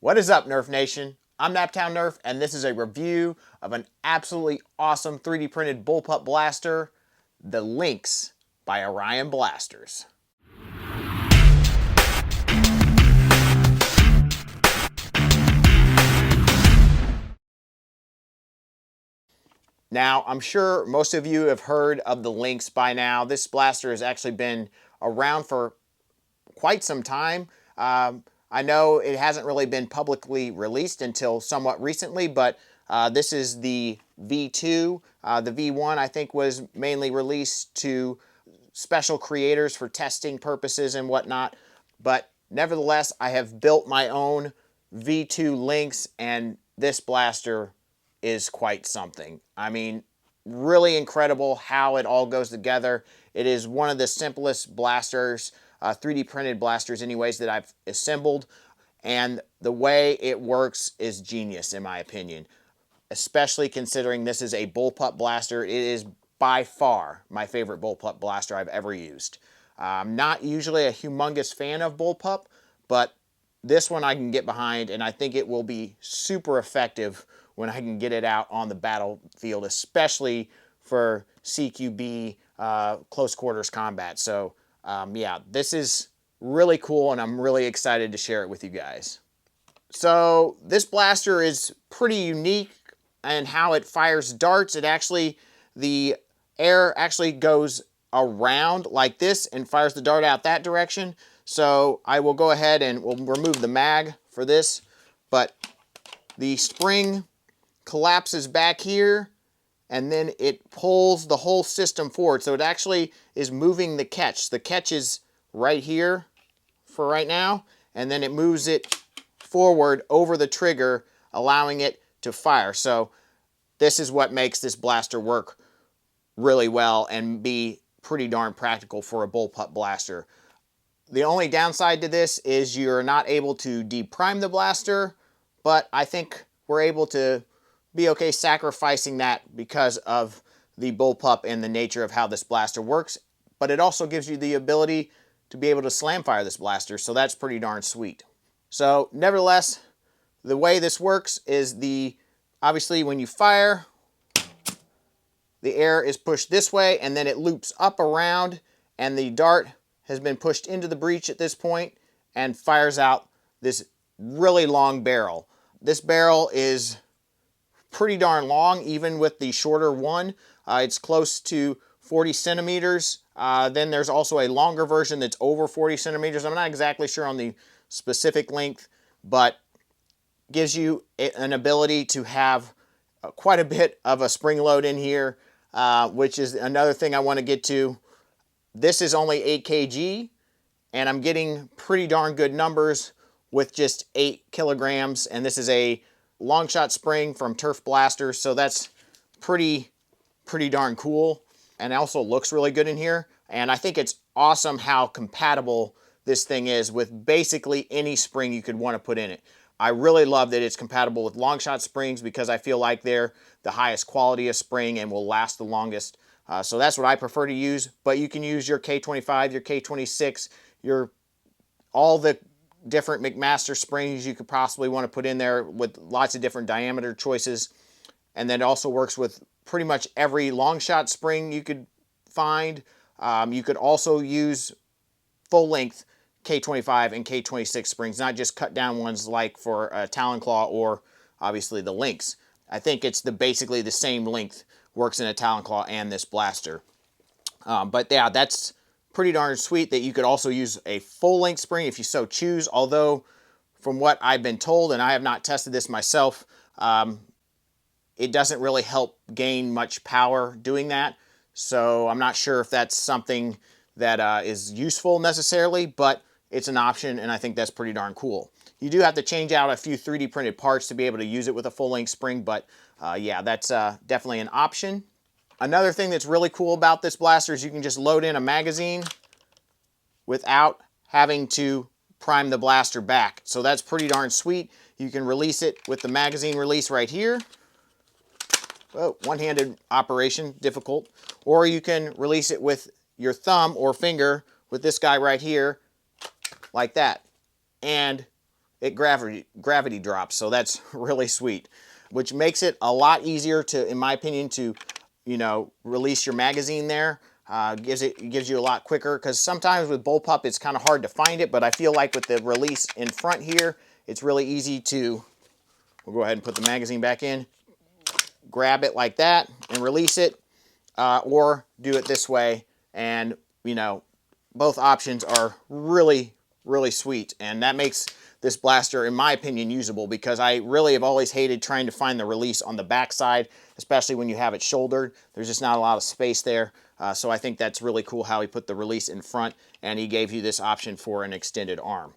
What is up, Nerf Nation? I'm Naptown Nerf, and this is a review of an absolutely awesome 3D printed bullpup blaster, the Lynx by Orion Blasters. Now, I'm sure most of you have heard of the Lynx by now. This blaster has actually been around for quite some time. I know it hasn't really been publicly released until somewhat recently, but this is the V2. The V1, I think, was mainly released to special creators for testing purposes and whatnot. But nevertheless, I have built my own V2 Lynx, and this blaster is quite something. I mean, really incredible how it all goes together. It is one of the simplest blasters, 3D printed blasters anyways, that I've assembled. And the way it works is genius in my opinion, especially considering this is a bullpup blaster. It is by far my favorite bullpup blaster I've ever used. I'm not usually a humongous fan of bullpup, but this one I can get behind, and I think it will be super effective when I can get it out on the battlefield, especially for CQB, close quarters combat. So yeah, this is really cool, and I'm really excited to share it with you guys. So this blaster is pretty unique in how it fires darts. The air actually goes around like this and fires the dart out that direction. So I will go ahead and we'll remove the mag for this, but the spring collapses back here and then it pulls the whole system forward. So it actually is moving the catch. The catch is right here for right now, and then it moves it forward over the trigger, allowing it to fire. So this is what makes this blaster work really well and be pretty darn practical for a bullpup blaster. The only downside to this is you're not able to deprime the blaster, but I think we're able to be okay sacrificing that because of the bullpup and the nature of how this blaster works. But it also gives you the ability to be able to slam fire this blaster, so that's pretty darn sweet. So nevertheless, the way this works is obviously when you fire, the air is pushed this way and then it loops up around, and the dart has been pushed into the breech at this point and fires out this really long barrel. This barrel is pretty darn long, even with the shorter one. It's close to 40 centimeters. Then there's also a longer version that's over 40 centimeters. I'm not exactly sure on the specific length, but gives you an ability to have quite a bit of a spring load in here, which is another thing I want to get to. This is only 8 kg, and I'm getting pretty darn good numbers with just 8 kilograms, and this is a long shot spring from Turf Blasters, so that's pretty darn cool, and it also looks really good in here. And I think it's awesome how compatible this thing is with basically any spring you could want to put in it. I really love that it's compatible with long shot springs because I feel like they're the highest quality of spring and will last the longest. So that's what I prefer to use, but you can use your K25, your K26, all the different McMaster springs you could possibly want to put in there with lots of different diameter choices. And then it also works with pretty much every long shot spring you could find. You could also use full length K25 and K26 springs, not just cut down ones like for a Talon Claw or obviously the Lynx. I think it's basically the same length works in a Talon Claw and this blaster. But yeah, that's pretty darn sweet that you could also use a full length spring if you so choose. Although from what I've been told, and I have not tested this myself, it doesn't really help gain much power doing that. So I'm not sure if that's something that is useful necessarily, but it's an option, and I think that's pretty darn cool. You do have to change out a few 3D printed parts to be able to use it with a full length spring, but yeah, that's definitely an option. Another thing that's really cool about this blaster is you can just load in a magazine without having to prime the blaster back. So that's pretty darn sweet. You can release it with the magazine release right here. Oh, one-handed operation, difficult. Or you can release it with your thumb or finger with this guy right here, like that. And it gravity drops, so that's really sweet, which makes it a lot easier to, in my opinion, to, you know, release your magazine there. Gives you a lot quicker, because sometimes with Bullpup it's kind of hard to find it, but I feel like with the release in front here, it's really easy to, we'll go ahead and put the magazine back in, grab it like that and release it, or do it this way, and, you know, both options are really, really sweet, and that makes this blaster, in my opinion, usable, because I really have always hated trying to find the release on the back side, especially when you have it shouldered. There's just not a lot of space there, so I think that's really cool how he put the release in front, and he gave you this option for an extended arm.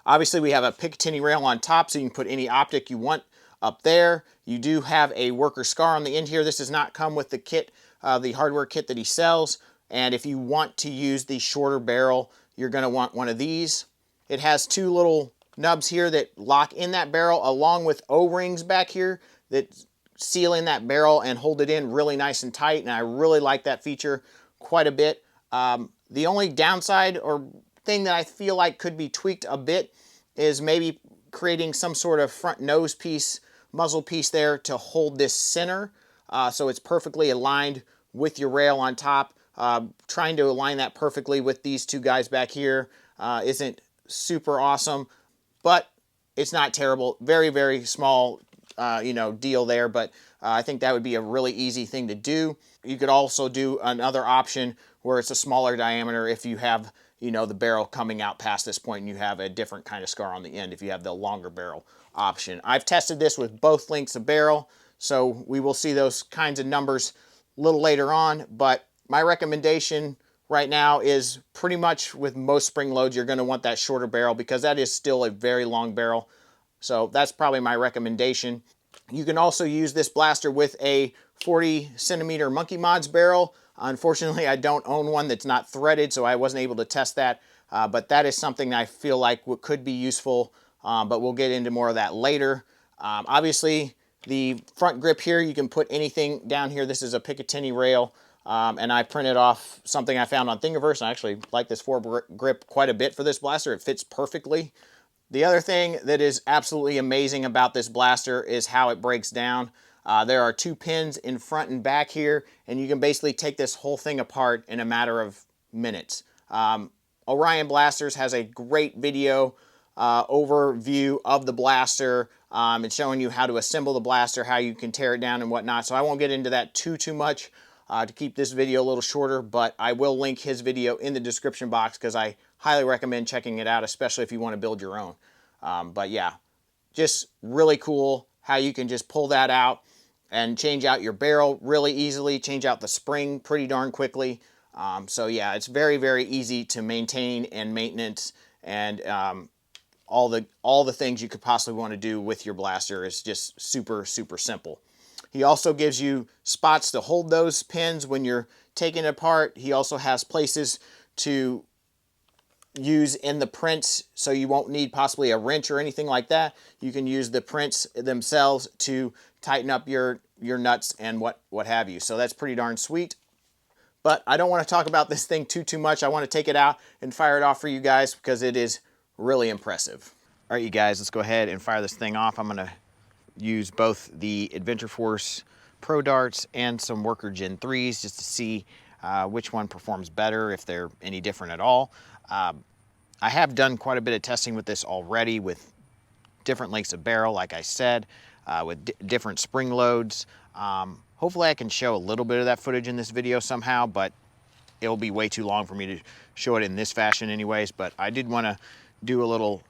Obviously, we have a Picatinny rail on top, so you can put any optic you want up there. You do have a worker scar on the end here. This does not come with the kit, the hardware kit that he sells. And if you want to use the shorter barrel, you're going to want one of these. It has two little nubs here that lock in that barrel, along with O-rings back here that seal in that barrel and hold it in really nice and tight. And I really like that feature quite a bit. The only downside or thing that I feel like could be tweaked a bit is maybe creating some sort of front nose piece, muzzle piece there to hold this center, so it's perfectly aligned with your rail on top. Trying to align that perfectly with these two guys back here isn't super awesome, but it's not terrible. Very, very small you know, deal there, but I think that would be a really easy thing to do. You could also do another option where it's a smaller diameter if you have, you know, the barrel coming out past this point and you have a different kind of scar on the end if you have the longer barrel option. I've tested this with both lengths of barrel, so we will see those kinds of numbers a little later on, but my recommendation right now is pretty much with most spring loads, you're going to want that shorter barrel because that is still a very long barrel. So that's probably my recommendation. You can also use this blaster with a 40 centimeter Monkey Mods barrel. Unfortunately, I don't own one that's not threaded, so I wasn't able to test that. But that is something I feel like could be useful, but we'll get into more of that later. Obviously, the front grip here, you can put anything down here. This is a Picatinny rail, and I printed off something I found on Thingiverse. I actually like this foregrip quite a bit for this blaster. It fits perfectly. The other thing that is absolutely amazing about this blaster is how it breaks down. There are two pins in front and back here, and you can basically take this whole thing apart in a matter of minutes. Orion Blasters has a great video overview of the blaster. It's showing you how to assemble the blaster, how you can tear it down and whatnot. So I won't get into that too much to keep this video a little shorter, but I will link his video in the description box because I highly recommend checking it out, especially if you want to build your own. But yeah, just really cool how you can just pull that out and change out your barrel really easily, change out the spring pretty darn quickly. So yeah, it's very, very easy to maintain and maintenance, and all the things you could possibly want to do with your blaster is just super, super simple. He also gives you spots to hold those pins when you're taking it apart. He also has places to use in the prints, so you won't need possibly a wrench or anything like that. You can use the prints themselves to tighten up your nuts and what have you. So that's pretty darn sweet. But I don't want to talk about this thing too much. I want to take it out and fire it off for you guys because it is really impressive. All right, you guys, let's go ahead and fire this thing off. I'm going to use both the Adventure Force Pro Darts and some Worker Gen 3s just to see which one performs better, if they're any different at all. I have done quite a bit of testing with this already with different lengths of barrel, like I said, with different spring loads. Hopefully I can show a little bit of that footage in this video somehow, but it'll be way too long for me to show it in this fashion anyways. But I did want to do a little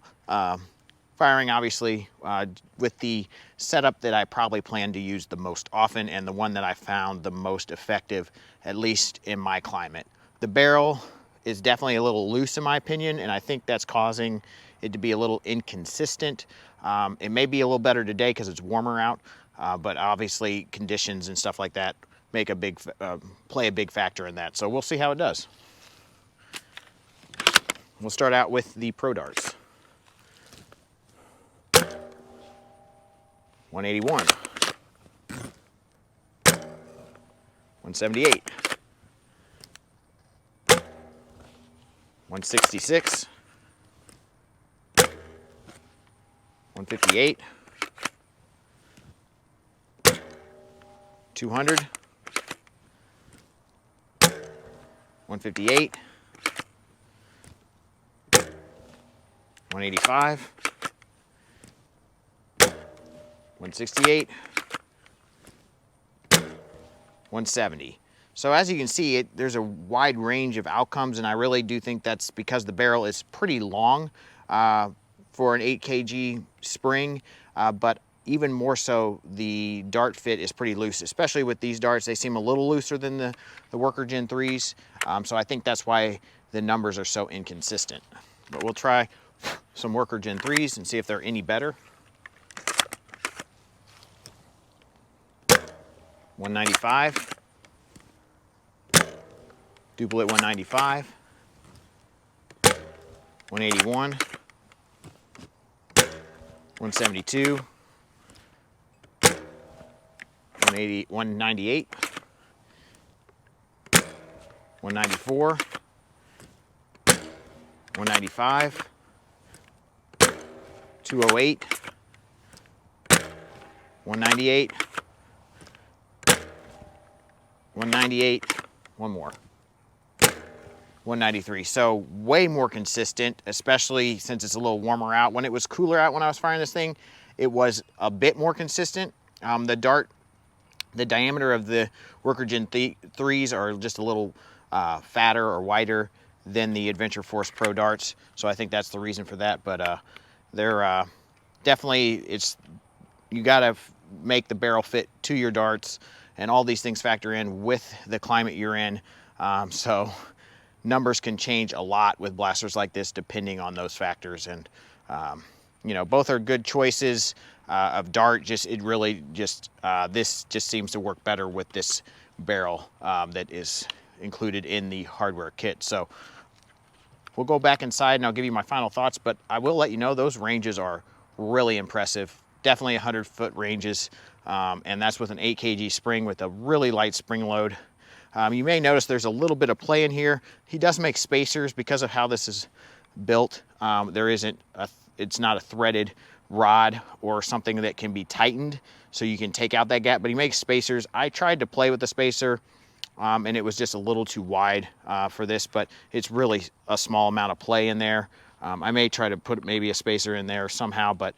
firing, obviously, with the setup that I probably plan to use the most often and the one that I found the most effective, at least in my climate. The barrel is definitely a little loose in my opinion, and I think that's causing it to be a little inconsistent. It may be a little better today because it's warmer out, but obviously conditions and stuff like that make a big play a big factor in that. So we'll see how it does. We'll start out with the Pro Darts. 181, 178, 166, 158, 200, 158, 185, 168, 170. So as you can see, there's a wide range of outcomes, and I really do think that's because the barrel is pretty long for an 8 kg spring, but even more so, the dart fit is pretty loose, especially with these darts. They seem a little looser than the Worker Gen 3s, so I think that's why the numbers are so inconsistent. But we'll try some Worker Gen 3s and see if they're any better. 195, duplicate 195, 181, 172, 198, 194, 195, 208, 198, 198, one more, 193. So way more consistent, especially since it's a little warmer out. When it was cooler out when I was firing this thing, it was a bit more consistent. The diameter of the Worker Gen 3s are just a little fatter or wider than the Adventure Force Pro darts, so I think that's the reason for that. But they're definitely, you gotta make the barrel fit to your darts, and all these things factor in with the climate you're in. So numbers can change a lot with blasters like this depending on those factors. And you know, both are good choices of dart. This just seems to work better with this barrel that is included in the hardware kit. So we'll go back inside and I'll give you my final thoughts, but I will let you know those ranges are really impressive. Definitely 100-foot ranges, and that's with an 8 kg spring with a really light spring load. You may notice there's a little bit of play in here. He does make spacers because of how this is built. It's not a threaded rod or something that can be tightened, so you can take out that gap, but he makes spacers. I tried to play with the spacer, and it was just a little too wide for this, but it's really a small amount of play in there. I may try to put maybe a spacer in there somehow, but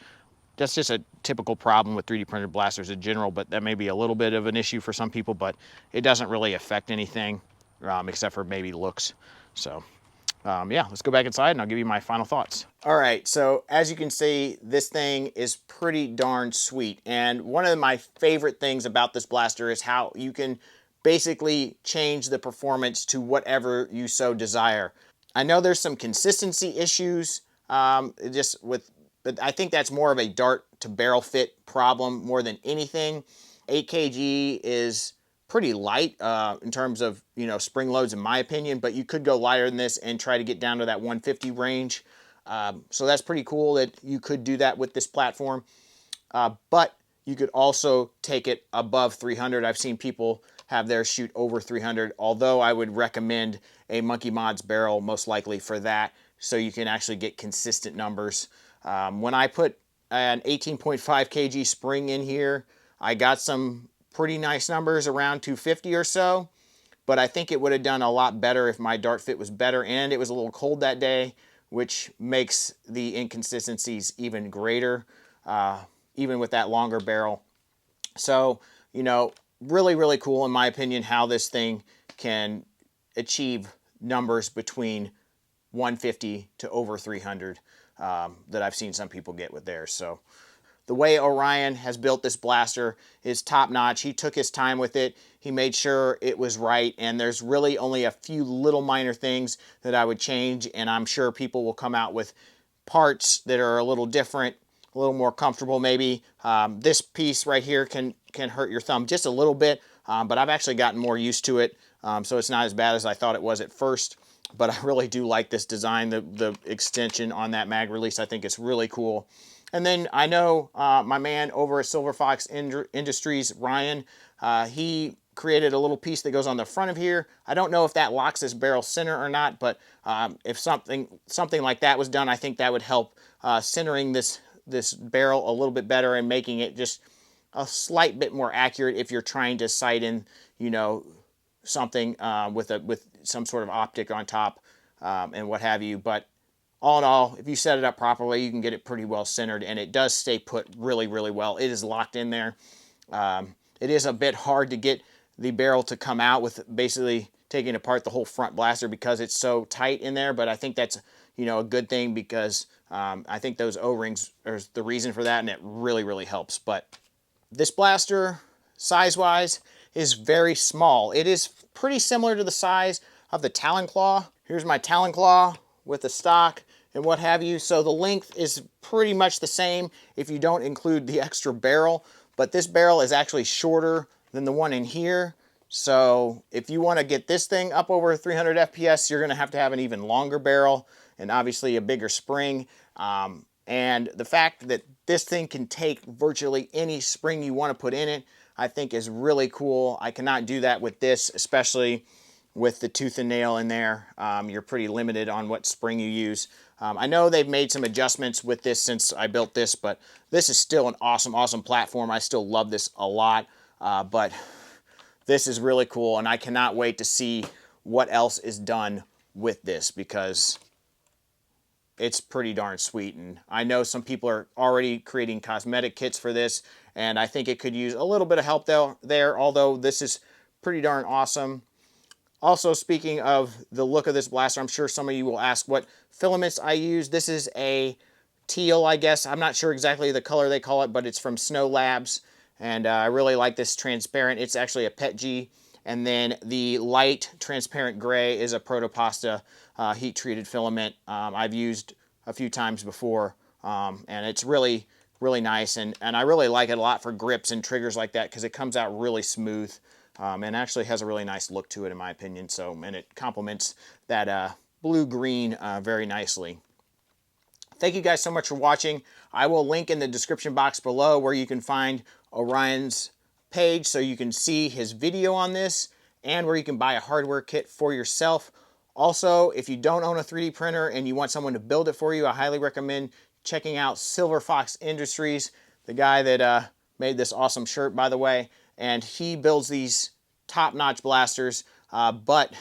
that's just a typical problem with 3D printed blasters in general, but that may be a little bit of an issue for some people, but it doesn't really affect anything except for maybe looks. So yeah, let's go back inside and I'll give you my final thoughts. All right, so as you can see, this thing is pretty darn sweet. And one of my favorite things about this blaster is how you can basically change the performance to whatever you so desire. I know there's some consistency issues but I think that's more of a dart to barrel fit problem more than anything. 8 kg is pretty light in terms of, you know, spring loads in my opinion, but you could go lighter than this and try to get down to that 150 range. So that's pretty cool that you could do that with this platform. But you could also take it above 300. I've seen people have theirs shoot over 300, although I would recommend a Monkey Mods barrel most likely for that, so you can actually get consistent numbers. When I put an 18.5 kg spring in here, I got some pretty nice numbers around 250 or so, but I think it would have done a lot better if my dart fit was better, and it was a little cold that day, which makes the inconsistencies even greater, even with that longer barrel. So, you know, really, really cool in my opinion how this thing can achieve numbers between 150 to over 300 that I've seen some people get with theirs. So the way Orion has built this blaster is top notch. He took his time with it. He made sure it was right, and there's really only a few little minor things that I would change, and I'm sure people will come out with parts that are a little different, a little more comfortable maybe. This piece right here can hurt your thumb just a little bit, but I've actually gotten more used to it, so it's not as bad as I thought it was at first. But I really do like this design, the extension on that mag release. I think it's really cool. And then I know my man over at Silver Fox Industries, Ryan, he created a little piece that goes on the front of here. I don't know if that locks this barrel center or not, but if something like that was done, I think that would help centering this this barrel a little bit better and making it just a slight bit more accurate if you're trying to sight in, you know, something with some sort of optic on top and what have you. But all in all, if you set it up properly, you can get it pretty well centered, and it does stay put really, really well. It is locked in there. It is a bit hard to get the barrel to come out with basically taking apart the whole front blaster because it's so tight in there, but I think that's, you know, a good thing because I think those O-rings are the reason for that, and it really, really helps. But this blaster, size-wise, is very small. It is pretty similar to the size of the Talon Claw. Here's my Talon Claw with the stock and what have you. So the length is pretty much the same if you don't include the extra barrel, but this barrel is actually shorter than the one in here. So if you want to get this thing up over 300 FPS, you're going to have an even longer barrel and obviously a bigger spring. And the fact that this thing can take virtually any spring you want to put in it, I think is really cool. I cannot do that with this, especially with the tooth and nail in there. You're pretty limited on what spring you use. I know they've made some adjustments with this since I built this, but this is still an awesome, awesome platform. I still love this a lot, but this is really cool, and I cannot wait to see what else is done with this because it's pretty darn sweet. And I know some people are already creating cosmetic kits for this, and I think it could use a little bit of help there, although this is pretty darn awesome. Also, speaking of the look of this blaster, I'm sure some of you will ask what filaments I use. This is a teal, I guess. I'm not sure exactly the color they call it, but it's from Snow Labs, and I really like this transparent. It's actually a PETG, and then the light transparent gray is a Protopasta heat-treated filament. I've used a few times before, and it's really, really nice, and I really like it a lot for grips and triggers like that because it comes out really smooth. And actually has a really nice look to it, in my opinion. So, and it complements that blue-green very nicely. Thank you guys so much for watching. I will link in the description box below where you can find Orion's page so you can see his video on this and where you can buy a hardware kit for yourself. Also, if you don't own a 3D printer and you want someone to build it for you, I highly recommend checking out Silver Fox Industries, the guy that made this awesome shirt, by the way. And he builds these top-notch blasters, but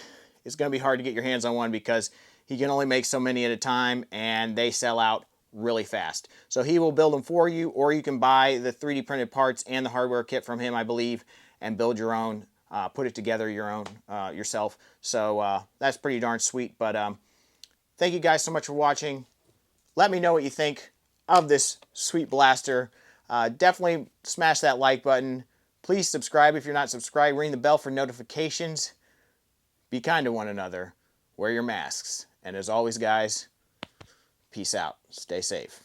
it's going to be hard to get your hands on one because he can only make so many at a time, and they sell out really fast. So he will build them for you, or you can buy the 3D printed parts and the hardware kit from him, I believe, and build your own, put it together your own yourself. So that's pretty darn sweet. But thank you guys so much for watching. Let me know what you think of this sweet blaster. Definitely smash that like button. Please subscribe if you're not subscribed. Ring the bell for notifications. Be kind to one another. Wear your masks. And as always, guys, peace out. Stay safe.